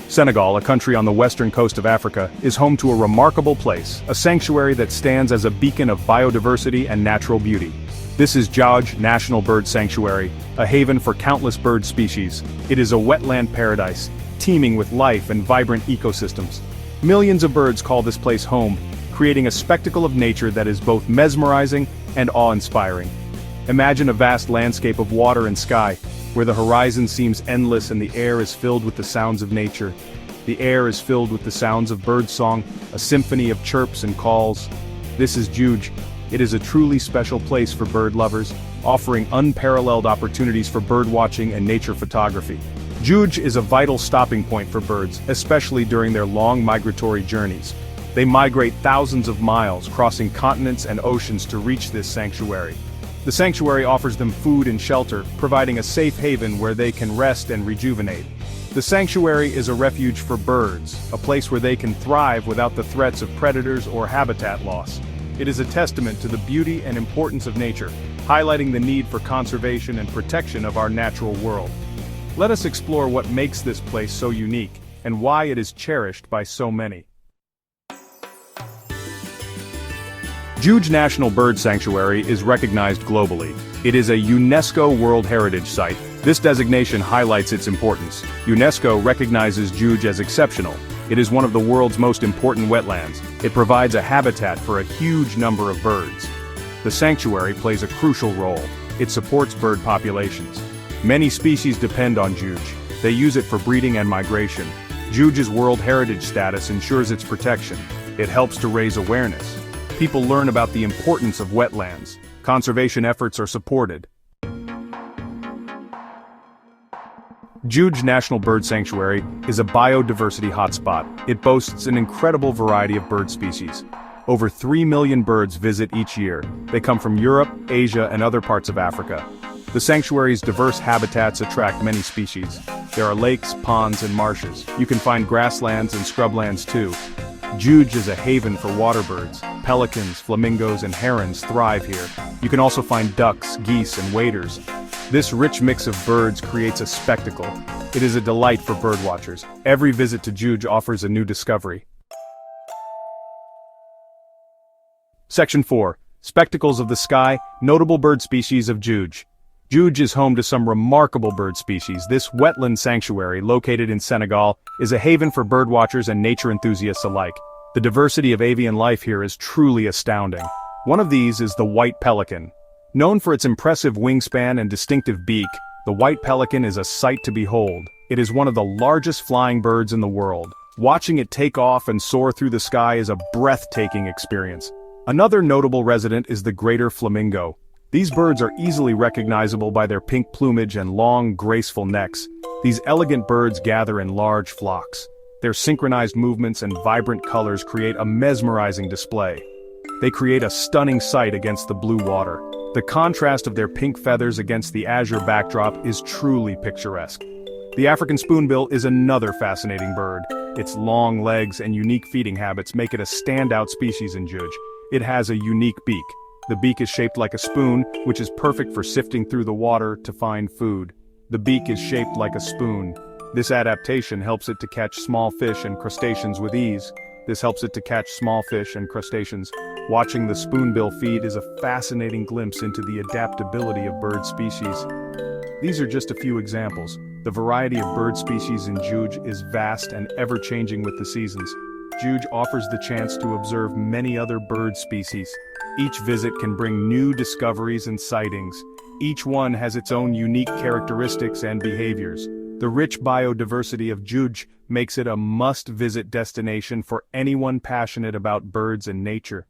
Senegal, a country on the western coast of Africa, is home to a remarkable place, a sanctuary that stands as a beacon of biodiversity and natural beauty. This is Djoudj National Bird Sanctuary, a haven for countless bird species. It is a wetland paradise, teeming with life and vibrant ecosystems. Millions of birds call this place home, creating a spectacle of nature that is both mesmerizing and awe-inspiring. Imagine a vast landscape of water and sky, where the horizon seems endless and the air is filled with the sounds of nature. The air is filled with the sounds of birdsong, a symphony of chirps and calls. This is Djoudj. It is a truly special place for bird lovers, offering unparalleled opportunities for bird watching and nature photography. Djoudj is a vital stopping point for birds, especially during their long migratory journeys. They migrate thousands of miles, crossing continents and oceans to reach this sanctuary. The sanctuary offers them food and shelter, providing a safe haven where they can rest and rejuvenate. The sanctuary is a refuge for birds, a place where they can thrive without the threats of predators or habitat loss. It is a testament to the beauty and importance of nature, highlighting the need for conservation and protection of our natural world. Let us explore what makes this place so unique, and why it is cherished by so many. Djoudj National Bird Sanctuary is recognized globally. It is a UNESCO World Heritage Site. This designation highlights its importance. UNESCO recognizes Djoudj as exceptional. It is one of the world's most important wetlands. It provides a habitat for a huge number of birds. The sanctuary plays a crucial role. It supports bird populations. Many species depend on Djoudj. They use it for breeding and migration. Djoudj's World Heritage status ensures its protection. It helps to raise awareness. People learn about the importance of wetlands. Conservation efforts are supported. Djoudj National Bird Sanctuary is a biodiversity hotspot. It boasts an incredible variety of bird species. Over 3 million birds visit each year. They come from Europe, Asia, and other parts of Africa. The sanctuary's diverse habitats attract many species. There are lakes, ponds, and marshes. You can find grasslands and scrublands too. Djoudj is a haven for water birds. Pelicans, flamingos, and herons thrive here. You can also find ducks, geese, and waders. This rich mix of birds creates a spectacle. It is a delight for birdwatchers. Every visit to Djoudj offers a new discovery. Section 4. Spectacles of the Sky, Notable Bird Species of Djoudj. Djoudj is home to some remarkable bird species. This wetland sanctuary, located in Senegal, is a haven for birdwatchers and nature enthusiasts alike. The diversity of avian life here is truly astounding. One of these is the white pelican. Known for its impressive wingspan and distinctive beak, the white pelican is a sight to behold. It is one of the largest flying birds in the world. Watching it take off and soar through the sky is a breathtaking experience. Another notable resident is the greater flamingo. These birds are easily recognizable by their pink plumage and long, graceful necks. These elegant birds gather in large flocks. Their synchronized movements and vibrant colors create a mesmerizing display. They create a stunning sight against the blue water. The contrast of their pink feathers against the azure backdrop is truly picturesque. The African spoonbill is another fascinating bird. Its long legs and unique feeding habits make it a standout species in Djoudj. It has a unique beak. The beak is shaped like a spoon, which is perfect for sifting through the water to find food. The beak is shaped like a spoon. This adaptation helps it to catch small fish and crustaceans with ease. Watching the spoonbill feed is a fascinating glimpse into the adaptability of bird species. These are just a few examples. The variety of bird species in Djoudj is vast and ever-changing with the seasons. Djoudj offers the chance to observe many other bird species. Each visit can bring new discoveries and sightings. Each one has its own unique characteristics and behaviors. The rich biodiversity of Djoudj makes it a must-visit destination for anyone passionate about birds and nature.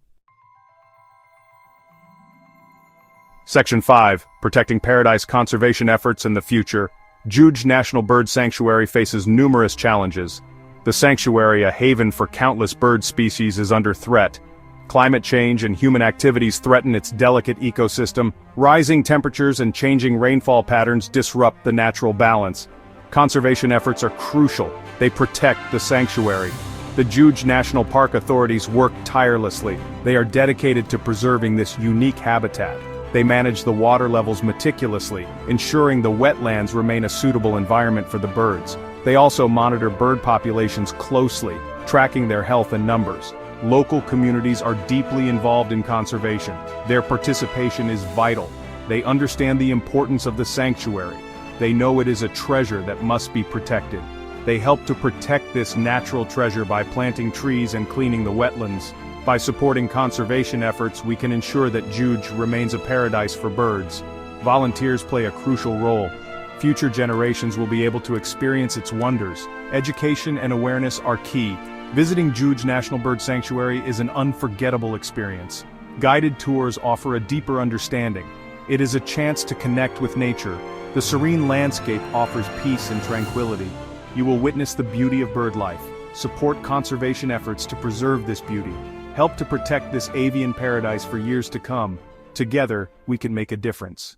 Section 5. Protecting Paradise Conservation Efforts in the Future. Djoudj National Bird Sanctuary faces numerous challenges. The sanctuary, a haven for countless bird species, is under threat. Climate change and human activities threaten its delicate ecosystem. Rising temperatures and changing rainfall patterns disrupt the natural balance. Conservation efforts are crucial. They protect the sanctuary. The Djoudj National Park authorities work tirelessly. They are dedicated to preserving this unique habitat. They manage the water levels meticulously, ensuring the wetlands remain a suitable environment for the birds. They also monitor bird populations closely, tracking their health and numbers. Local communities are deeply involved in conservation. Their participation is vital. They understand the importance of the sanctuary. They know it is a treasure that must be protected. They help to protect this natural treasure by planting trees and cleaning the wetlands. By supporting conservation efforts, we can ensure that Djoudj remains a paradise for birds. Volunteers play a crucial role. Future generations will be able to experience its wonders. Education and awareness are key. Visiting Djoudj National Bird Sanctuary is an unforgettable experience. Guided tours offer a deeper understanding. It is a chance to connect with nature. The serene landscape offers peace and tranquility. You will witness the beauty of bird life. Support conservation efforts to preserve this beauty. Help to protect this avian paradise for years to come. Together, we can make a difference.